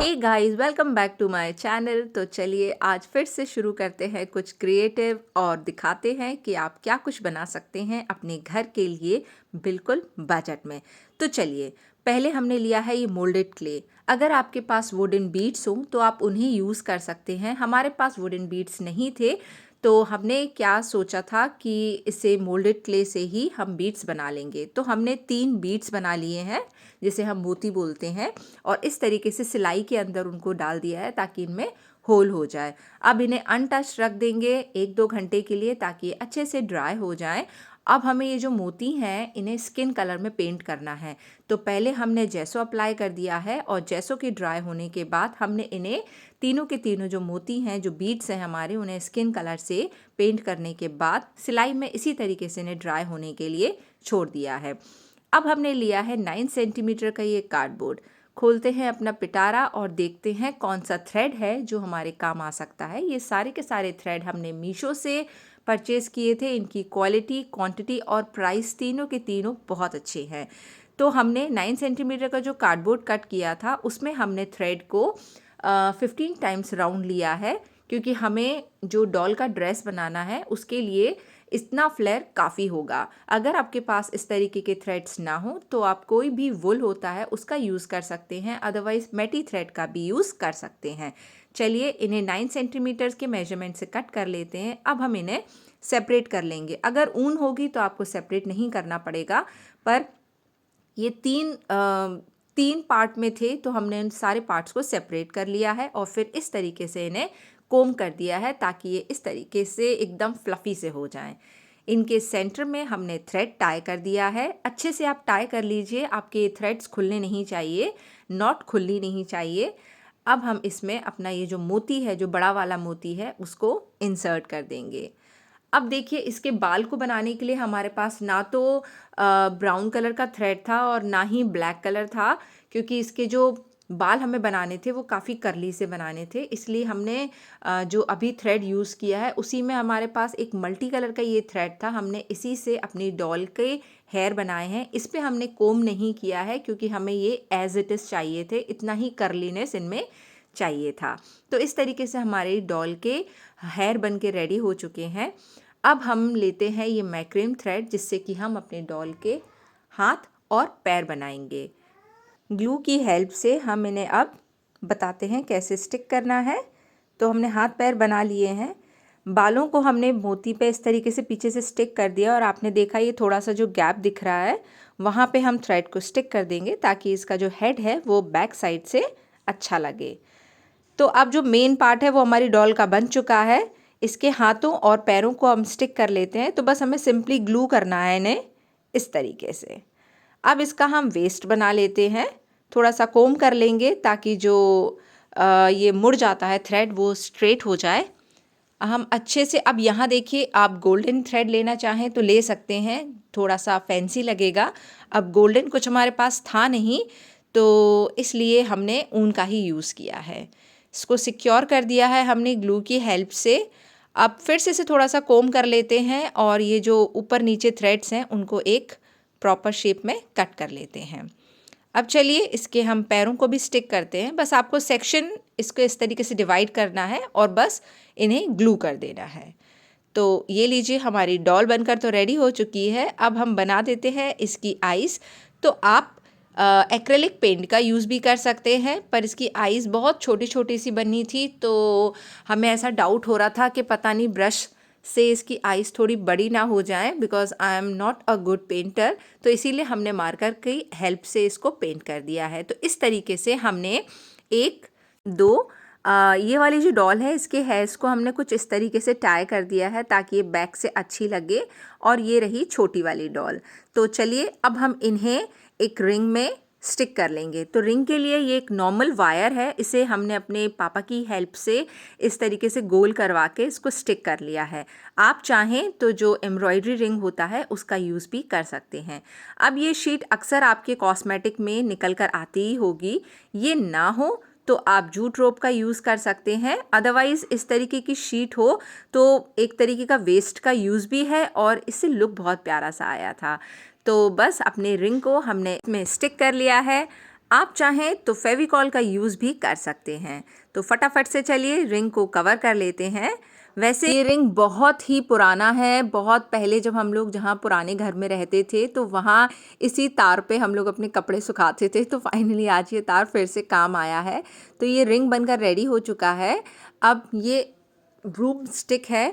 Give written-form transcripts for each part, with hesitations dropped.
Hey guys, welcome back to my channel. तो चलिए आज फिर से शुरू करते हैं कुछ क्रिएटिव और दिखाते हैं कि आप क्या कुछ बना सकते हैं अपने घर के लिए बिल्कुल बजट में। तो चलिए, पहले हमने लिया है ये मोल्डेड क्ले। अगर आपके पास वुडन बीड्स हो तो आप उन्हें यूज़ कर सकते हैं। हमारे पास वुडन बीड्स नहीं थे तो हमने क्या सोचा था कि इसे मोल्डेड क्ले से ही हम बीड्स बना लेंगे। तो हमने 3 बीड्स बना लिए हैं जिसे हम मोती बोलते हैं, और इस तरीके से सिलाई के अंदर उनको डाल दिया है ताकि इनमें होल हो जाए। अब इन्हें अनटच रख देंगे 1-2 घंटे के लिए ताकि अच्छे से ड्राई हो जाएं। अब हमें ये जो मोती हैं इन्हें स्किन कलर में पेंट करना है। तो पहले हमने जैसो अप्लाई कर दिया है और जैसो के ड्राई होने के बाद हमने इन्हें तीनों के तीनों जो मोती हैं, जो बीड्स हैं हमारे, उन्हें स्किन कलर से पेंट करने के बाद सिलाई में इसी तरीके से इन्हें ड्राई होने के लिए छोड़ दिया है। अब हमने लिया है 9 सेंटीमीटर का ये कार्डबोर्ड। खोलते हैं अपना पिटारा और देखते हैं कौन सा थ्रेड है जो हमारे काम आ सकता है। ये सारे के सारे थ्रेड हमने मीशो से परचेज़ किए थे। इनकी क्वालिटी, क्वांटिटी और प्राइस तीनों के तीनों बहुत अच्छे हैं। तो हमने 9 सेंटीमीटर का जो कार्डबोर्ड कट किया था उसमें हमने थ्रेड को 15 टाइम्स राउंड लिया है, क्योंकि हमें जो डॉल का ड्रेस बनाना है उसके लिए इतना फ्लेयर काफ़ी होगा। अगर आपके पास इस तरीके के थ्रेड्स ना हो तो आप कोई भी वुल होता है उसका यूज़ कर सकते हैं, अदरवाइज़ मेटी थ्रेड का भी यूज़ कर सकते हैं। चलिए इन्हें 9 सेंटीमीटर्स के मेजरमेंट से कट कर लेते हैं। अब हम इन्हें सेपरेट कर लेंगे। अगर ऊन होगी तो आपको सेपरेट नहीं करना पड़ेगा, पर ये तीन पार्ट में थे तो हमने उन सारे पार्ट्स को सेपरेट कर लिया है और फिर इस तरीके से इन्हें कोम कर दिया है ताकि ये इस तरीके से एकदम फ्लफ़ी से हो जाएं। इनके सेंटर में हमने थ्रेड टाई कर दिया है। अच्छे से आप टाई कर लीजिए, आपके थ्रेड्स खुलने नहीं चाहिए, नॉट खुलनी नहीं चाहिए। अब हम इसमें अपना ये जो मोती है, जो बड़ा वाला मोती है, उसको इंसर्ट कर देंगे। अब देखिए, इसके बाल को बनाने के लिए हमारे पास ना तो ब्राउन कलर का थ्रेड था और ना ही ब्लैक कलर था, क्योंकि इसके जो बाल हमें बनाने थे वो काफ़ी कर्ली से बनाने थे। इसलिए हमने जो अभी थ्रेड यूज़ किया है उसी में हमारे पास एक मल्टी कलर का ये थ्रेड था। हमने इसी से अपनी डॉल के हेयर बनाए हैं। इस पे हमने कोम नहीं किया है क्योंकि हमें ये एज इट इज़ चाहिए थे, इतना ही कर्लीनेस इनमें चाहिए था। तो इस तरीके से हमारे डॉल के हेयर बन के रेडी हो चुके हैं। अब हम लेते हैं ये मैक्रेम थ्रेड, जिससे कि हम अपने डॉल के हाथ और पैर बनाएंगे। ग्लू की हेल्प से हम इन्हें अब बताते हैं कैसे स्टिक करना है। तो हमने हाथ पैर बना लिए हैं। बालों को हमने मोती पे इस तरीके से पीछे से स्टिक कर दिया और आपने देखा ये थोड़ा सा जो गैप दिख रहा है वहाँ पे हम थ्रेड को स्टिक कर देंगे ताकि इसका जो हेड है वो बैक साइड से अच्छा लगे। तो अब जो मेन पार्ट है वो हमारी डॉल का बन चुका है। इसके हाथों और पैरों को हम स्टिक कर लेते हैं। तो बस हमें सिंपली ग्लू करना है इन्हें इस तरीके से। अब इसका हम वेस्ट बना लेते हैं। थोड़ा सा कोम कर लेंगे ताकि जो ये मुड़ जाता है थ्रेड वो स्ट्रेट हो जाए। हम अच्छे से, अब यहाँ देखिए, आप गोल्डन थ्रेड लेना चाहें तो ले सकते हैं, थोड़ा सा फैंसी लगेगा। अब गोल्डन कुछ हमारे पास था नहीं तो इसलिए हमने ऊन का ही यूज़ किया है। इसको सिक्योर कर दिया है हमने ग्लू की हेल्प से। अब फिर से इसे थोड़ा सा कोम कर लेते हैं और ये जो ऊपर नीचे थ्रेड्स हैं उनको एक प्रॉपर शेप में कट कर लेते हैं। अब चलिए इसके हम पैरों को भी स्टिक करते हैं। बस आपको सेक्शन इसको इस तरीके से डिवाइड करना है और बस इन्हें ग्लू कर देना है। तो ये लीजिए, हमारी डॉल बनकर तो रेडी हो चुकी है। अब हम बना देते हैं इसकी आइज़। तो आप एक्रेलिक पेंट का यूज़ भी कर सकते हैं, पर इसकी आइज़ बहुत छोटी छोटी सी बनी थी तो हमें ऐसा डाउट हो रहा था कि पता नहीं ब्रश से इसकी आइज़ थोड़ी बड़ी ना हो जाए, because I am not a good painter. तो इसीलिए हमने मार्कर की हेल्प से इसको पेंट कर दिया है। तो इस तरीके से हमने 1-2 ये वाली जो डॉल है इसके हेयर्स को हमने कुछ इस तरीके से टाई कर दिया है ताकि ये बैक से अच्छी लगे। और ये रही छोटी वाली डॉल। तो चलिए अब हम इन्हें एक रिंग में स्टिक कर लेंगे। तो रिंग के लिए ये एक नॉर्मल वायर है, इसे हमने अपने पापा की हेल्प से इस तरीके से गोल करवा के इसको स्टिक कर लिया है। आप चाहें तो जो एम्ब्रॉयडरी रिंग होता है उसका यूज़ भी कर सकते हैं। अब ये शीट अक्सर आपके कॉस्मेटिक में निकल कर आती ही होगी। ये ना हो तो आप जूट रोप का यूज़ कर सकते हैं, अदरवाइज़ इस तरीके की शीट हो तो एक तरीके का वेस्ट का यूज़ भी है और इससे लुक बहुत प्यारा सा आया था। तो बस अपने रिंग को हमने इसमें स्टिक कर लिया है। आप चाहें तो फेविकॉल का यूज़ भी कर सकते हैं। तो फटाफट से चलिए रिंग को कवर कर लेते हैं। वैसे ये रिंग बहुत ही पुराना है, बहुत पहले जब हम लोग जहाँ पुराने घर में रहते थे तो वहाँ इसी तार पे हम लोग अपने कपड़े सुखाते थे। तो फाइनली आज ये तार फिर से काम आया है। तो ये रिंग बनकर रेडी हो चुका है। अब ये ब्रूम स्टिक है,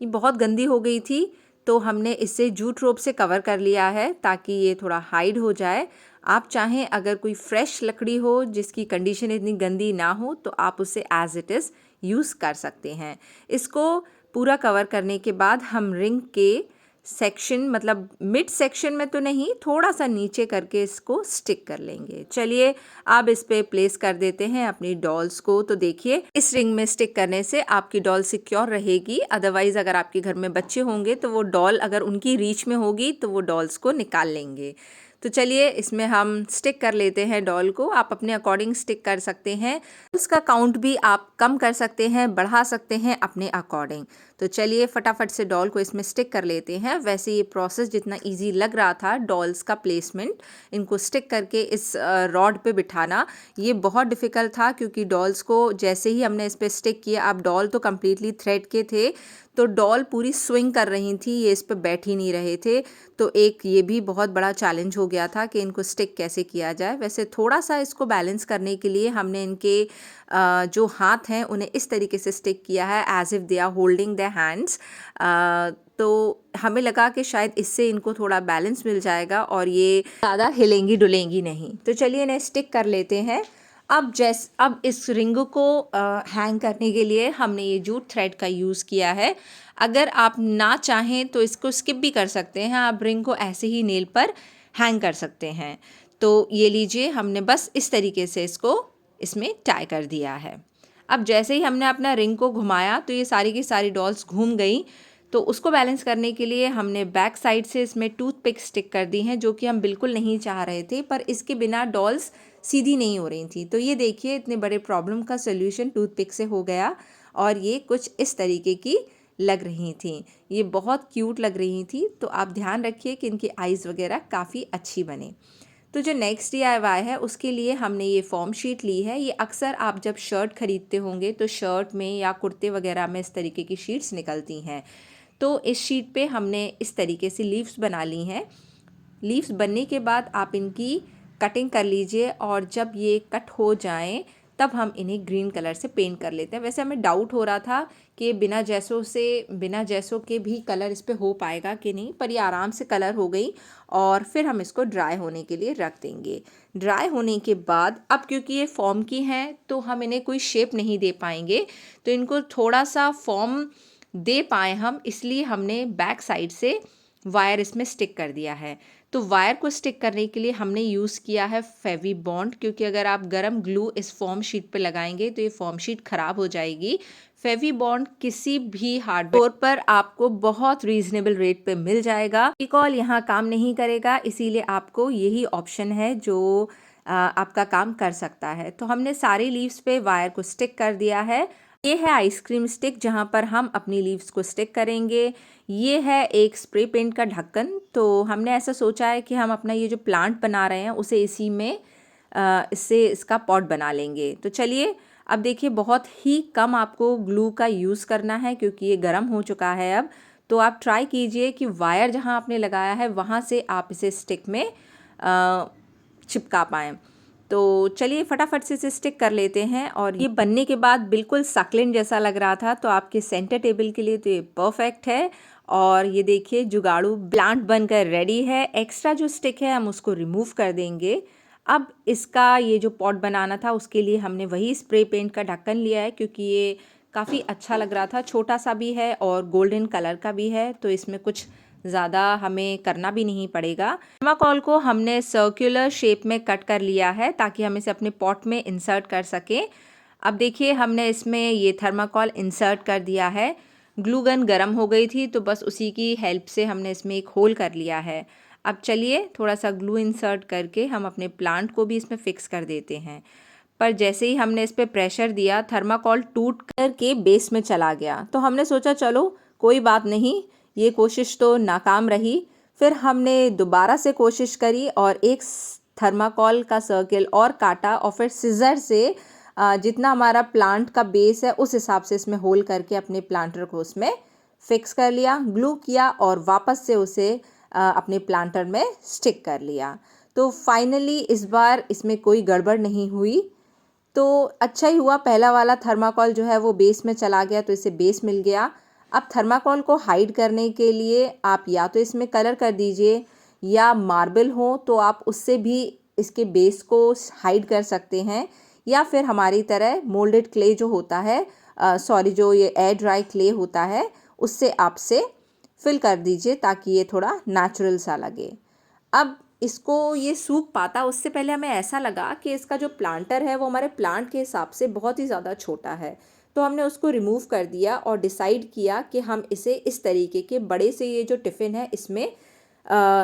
ये बहुत गंदी हो गई थी तो हमने इसे जूट रोप से कवर कर लिया है ताकि ये थोड़ा हाइड हो जाए। आप चाहें अगर कोई फ्रेश लकड़ी हो जिसकी कंडीशन इतनी गंदी ना हो तो आप उसे एज इट इज़ यूज़ कर सकते हैं। इसको पूरा कवर करने के बाद हम रिंग के सेक्शन, मतलब मिड सेक्शन में तो नहीं, थोड़ा सा नीचे करके इसको स्टिक कर लेंगे। चलिए अब इस पे प्लेस कर देते हैं अपनी डॉल्स को। तो देखिए इस रिंग में स्टिक करने से आपकी डॉल सिक्योर रहेगी। अदरवाइज़ अगर आपके घर में बच्चे होंगे तो वो डॉल अगर उनकी रीच में होगी तो वो डॉल्स को निकाल लेंगे। तो चलिए इसमें हम स्टिक कर लेते हैं डॉल को। आप अपने अकॉर्डिंग स्टिक कर सकते हैं, उसका काउंट भी आप कम कर सकते हैं, बढ़ा सकते हैं अपने अकॉर्डिंग। तो चलिए फटाफट से डॉल को इसमें स्टिक कर लेते हैं। वैसे ये प्रोसेस जितना इजी लग रहा था डॉल्स का प्लेसमेंट, इनको स्टिक करके इस रॉड पे बिठाना, ये बहुत डिफ़िकल्ट था क्योंकि डॉल्स को जैसे ही हमने इस पर स्टिक किया, अब डॉल तो कम्प्लीटली थ्रेड के थे तो डॉल पूरी स्विंग कर रही थी, ये इस पे बैठ ही नहीं रहे थे। तो एक ये भी बहुत बड़ा चैलेंज हो गया था कि इनको स्टिक कैसे किया जाए। वैसे थोड़ा सा इसको बैलेंस करने के लिए हमने इनके जो हाथ हैं उन्हें इस तरीके से स्टिक किया है as if they are holding the hands. तो हमें लगा कि शायद इससे इनको थोड़ा बैलेंस मिल जाएगा और ये ज़्यादा हिलेंगी डुलेंगी नहीं। तो चलिए इन्हें स्टिक कर लेते हैं। अब इस रिंग को हैंग करने के लिए हमने ये जूट थ्रेड का यूज़ किया है। अगर आप ना चाहें तो इसको स्किप भी कर सकते हैं, आप रिंग को ऐसे ही नेल पर हैंग कर सकते हैं। तो ये लीजिए, हमने बस इस तरीके से इसको इसमें टाई कर दिया है। अब जैसे ही हमने अपना रिंग को घुमाया तो ये सारी की सारी डॉल्स घूम गई। तो उसको बैलेंस करने के लिए हमने बैक साइड से इसमें टूथपिक स्टिक कर दी हैं, जो कि हम बिल्कुल नहीं चाह रहे थे, पर इसके बिना डॉल्स सीधी नहीं हो रही थी। तो ये देखिए इतने बड़े प्रॉब्लम का सल्यूशन टूथपिक से हो गया और ये कुछ इस तरीके की लग रही थी। ये बहुत क्यूट लग रही थी। तो आप ध्यान रखिए कि इनकी आइज़ वगैरह काफ़ी अच्छी बने। तो जो नेक्स्ट DIY है उसके लिए हमने ये फॉर्म शीट ली है। ये अक्सर आप जब शर्ट ख़रीदते होंगे तो शर्ट में या कुर्ते वगैरह में इस तरीके की शीट्स निकलती हैं। तो इस शीट पे हमने इस तरीके से लीव्स बना ली हैं। लीव्स बनने के बाद आप इनकी कटिंग कर लीजिए और जब ये कट हो जाएं तब हम इन्हें ग्रीन कलर से पेंट कर लेते हैं। वैसे हमें डाउट हो रहा था कि बिना जैसों के भी कलर इस पे हो पाएगा कि नहीं, पर ये आराम से कलर हो गई। और फिर हम इसको ड्राई होने के लिए रख देंगे। ड्राई होने के बाद अब क्योंकि ये फॉर्म की हैं तो हम इन्हें कोई शेप नहीं दे पाएंगे, तो इनको थोड़ा सा फॉर्म दे पाएँ हम, इसलिए हमने बैक साइड से वायर इसमें स्टिक कर दिया है। तो वायर को स्टिक करने के लिए हमने यूज़ किया है फेवी बॉन्ड, क्योंकि अगर आप गरम ग्लू इस फॉर्म शीट पे लगाएंगे तो ये फॉर्म शीट ख़राब हो जाएगी। फेवी बॉन्ड किसी भी हार्डवेयर स्टोर पर आपको बहुत रीज़नेबल रेट पे मिल जाएगा। फेविकॉल यहाँ काम नहीं करेगा, इसीलिए आपको यही ऑप्शन है जो आपका काम कर सकता है। तो हमने सारी लीव्स पे वायर को स्टिक कर दिया है। ये है आइसक्रीम स्टिक जहाँ पर हम अपनी लीव्स को स्टिक करेंगे। ये है एक स्प्रे पेंट का ढक्कन। तो हमने ऐसा सोचा है कि हम अपना ये जो प्लांट बना रहे हैं उसे इसी में इससे इसका पॉट बना लेंगे। तो चलिए अब देखिए, बहुत ही कम आपको ग्लू का यूज़ करना है क्योंकि ये गर्म हो चुका है अब। तो आप ट्राई कीजिए कि वायर जहाँ आपने लगाया है वहाँ से आप इसे स्टिक में चिपका पाएँ। तो चलिए फटाफट से इसे स्टिक कर लेते हैं। और ये बनने के बाद बिल्कुल सक्लेंट जैसा लग रहा था, तो आपके सेंटर टेबल के लिए तो ये परफेक्ट है। और ये देखिए जुगाड़ू प्लांट बनकर रेडी है। एक्स्ट्रा जो स्टिक है हम उसको रिमूव कर देंगे। अब इसका ये जो पॉट बनाना था उसके लिए हमने वही स्प्रे पेंट का ढक्कन लिया है, क्योंकि ये काफ़ी अच्छा लग रहा था, छोटा सा भी है और गोल्डन कलर का भी है, तो इसमें कुछ ज़्यादा हमें करना भी नहीं पड़ेगा। थर्माकोल को हमने सर्कुलर शेप में कट कर लिया है ताकि हम इसे अपने पॉट में इंसर्ट कर सकें। अब देखिए हमने इसमें ये थर्माकोल इंसर्ट कर दिया है। ग्लू गन गर्म हो गई थी तो बस उसी की हेल्प से हमने इसमें एक होल कर लिया है। अब चलिए थोड़ा सा ग्लू इंसर्ट करके हम अपने प्लांट को भी इसमें फिक्स कर देते हैं। पर जैसे ही हमने इस पर प्रेशर दिया थर्माकोल टूट कर के बेस में चला गया। तो हमने सोचा चलो कोई बात नहीं, ये कोशिश तो नाकाम रही। फिर हमने दोबारा से कोशिश करी और एक थर्माकोल का सर्किल और काटा और फिर सिज़र से जितना हमारा प्लांट का बेस है उस हिसाब से इसमें होल करके अपने प्लांटर को उसमें फिक्स कर लिया, ग्लू किया और वापस से उसे अपने प्लांटर में स्टिक कर लिया। तो फाइनली इस बार इसमें कोई गड़बड़ नहीं हुई, तो अच्छा ही हुआ। पहला वाला थर्माकोल जो है वो बेस में चला गया, तो इसे बेस मिल गया। अब थर्माकोल को हाइड करने के लिए आप या तो इसमें कलर कर दीजिए या मार्बल हो तो आप उससे भी इसके बेस को हाइड कर सकते हैं, या फिर हमारी तरह मोल्डेड क्ले जो होता है, जो ये एयर ड्राई क्ले होता है उससे आपसे फिल कर दीजिए ताकि ये थोड़ा नेचुरल सा लगे। अब इसको ये सूख पाता उससे पहले हमें ऐसा लगा कि इसका जो प्लांटर है वो हमारे प्लांट के हिसाब से बहुत ही ज़्यादा छोटा है, तो हमने उसको रिमूव कर दिया और डिसाइड किया कि हम इसे इस तरीके के बड़े से ये जो टिफ़िन है इसमें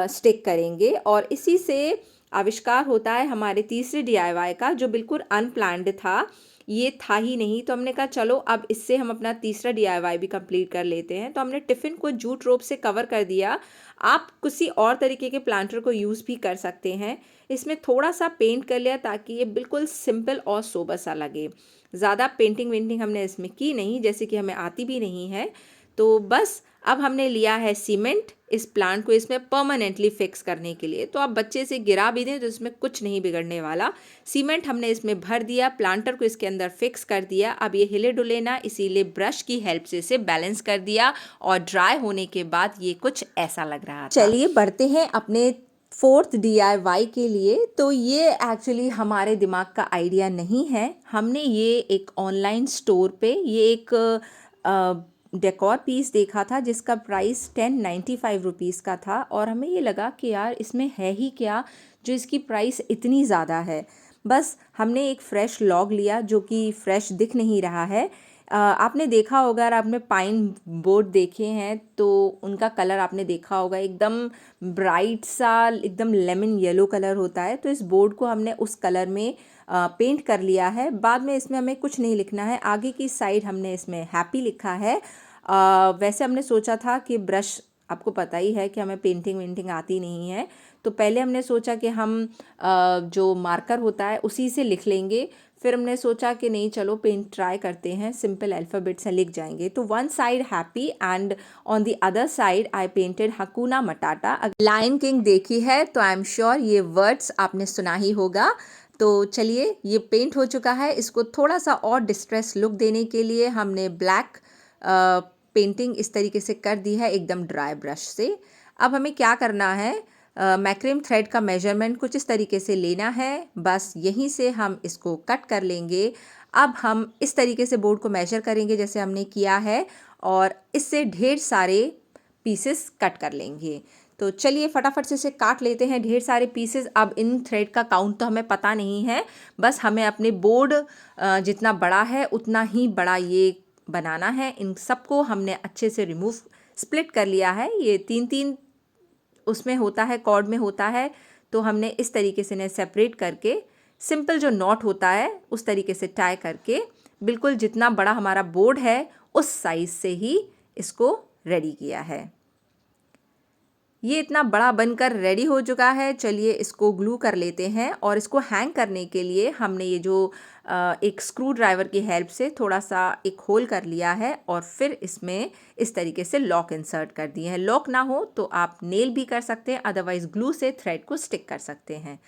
स्टिक करेंगे। और इसी से आविष्कार होता है हमारे तीसरे DIY का, जो बिल्कुल अनप्लान्ड था, ये था ही नहीं। तो हमने कहा चलो अब इससे हम अपना तीसरा DIY भी कंप्लीट कर लेते हैं। तो हमने टिफ़िन को जूट रोप से कवर कर दिया। आप किसी और तरीके के प्लांटर को यूज़ भी कर सकते हैं। इसमें थोड़ा सा पेंट कर लिया ताकि ये बिल्कुल सिंपल और सोबर सा लगे। ज़्यादा पेंटिंग वेंटिंग हमने इसमें की नहीं, जैसे कि हमें आती भी नहीं है। तो बस अब हमने लिया है सीमेंट इस प्लांट को इसमें परमानेंटली फिक्स करने के लिए। तो आप बच्चे से गिरा भी दें तो इसमें कुछ नहीं बिगड़ने वाला। सीमेंट हमने इसमें भर दिया, प्लांटर को इसके अंदर फिक्स कर दिया। अब ये हिले डुले ना, इसीलिए ब्रश की हेल्प से इसे बैलेंस कर दिया और ड्राई होने के बाद ये कुछ ऐसा लग रहा था। चलिए बढ़ते हैं अपने फोर्थ DIY के लिए। तो ये एक्चुअली हमारे दिमाग का आइडिया नहीं है, हमने ये एक ऑनलाइन स्टोर पे ये एक डेकोर पीस देखा था जिसका प्राइस 1095 रुपीज़ का था, और हमें ये लगा कि यार इसमें है ही क्या जो इसकी प्राइस इतनी ज़्यादा है। बस हमने एक फ़्रेश लॉग लिया जो कि फ़्रेश दिख नहीं रहा है। आपने देखा होगा, अगर आपने पाइन बोर्ड देखे हैं तो उनका कलर आपने देखा होगा, एकदम ब्राइट सा एकदम लेमन येलो कलर होता है। तो इस बोर्ड को हमने उस कलर में पेंट कर लिया है। बाद में इसमें हमें कुछ नहीं लिखना है, आगे की साइड हमने इसमें हैप्पी लिखा है। वैसे हमने सोचा था कि ब्रश, आपको पता ही है कि हमें पेंटिंग वेंटिंग आती नहीं है, तो पहले हमने सोचा कि हम जो मार्कर होता है उसी से लिख लेंगे। फिर हमने सोचा कि नहीं चलो पेंट ट्राई करते हैं, सिंपल अल्फ़ाबेट से लिख जाएंगे। तो one side happy and on the other side I painted हकुना मटाटा। लायन किंग देखी है तो आई एम श्योर ये वर्ड्स आपने सुना ही होगा। तो चलिए ये पेंट हो चुका है, इसको थोड़ा सा और डिस्ट्रेस लुक देने के लिए हमने ब्लैक पेंटिंग इस तरीके से कर दी है एकदम ड्राई ब्रश से। अब हमें क्या करना है, मैक्रेम थ्रेड का मेजरमेंट कुछ इस तरीके से लेना है, बस यहीं से हम इसको कट कर लेंगे। अब हम इस तरीके से बोर्ड को मेजर करेंगे जैसे हमने किया है, और इससे ढेर सारे पीसेस कट कर लेंगे। तो चलिए फटाफट से इसे काट लेते हैं ढेर सारे पीसेस। अब इन थ्रेड का काउंट तो हमें पता नहीं है, बस हमें अपने बोर्ड जितना बड़ा है उतना ही बड़ा ये बनाना है। इन सबको हमने अच्छे से रिमूव स्प्लिट कर लिया है। ये 3-3 उसमें होता है, कॉर्ड में होता है, तो हमने इस तरीके से इन्हें सेपरेट करके सिंपल जो नॉट होता है उस तरीके से टाई करके बिल्कुल जितना बड़ा हमारा बोर्ड है उस साइज़ से ही इसको रेडी किया है। ये इतना बड़ा बनकर रेडी हो चुका है। चलिए इसको ग्लू कर लेते हैं, और इसको हैंग करने के लिए हमने ये जो एक स्क्रू ड्राइवर की हेल्प से थोड़ा सा एक होल कर लिया है, और फिर इसमें इस तरीके से लॉक इंसर्ट कर दिए हैं। लॉक ना हो तो आप नेल भी कर सकते हैं, अदरवाइज़ ग्लू से थ्रेड को स्टिक कर सकते हैं।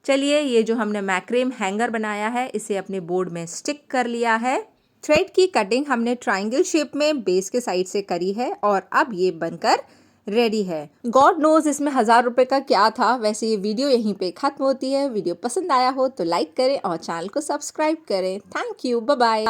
चलिए ये जो हमने मैक्रेम हैंगर बनाया है इसे अपने बोर्ड में स्टिक कर लिया है। थ्रेड की कटिंग हमने ट्रायंगल शेप में बेस के साइड से करी है, और अब ये बनकर रेडी है। गॉड नोज इसमें 1000 रुपये का क्या था। वैसे ये वीडियो यहीं पे ख़त्म होती है। वीडियो पसंद आया हो तो लाइक करें और चैनल को सब्सक्राइब करें। Thank you, bye bye.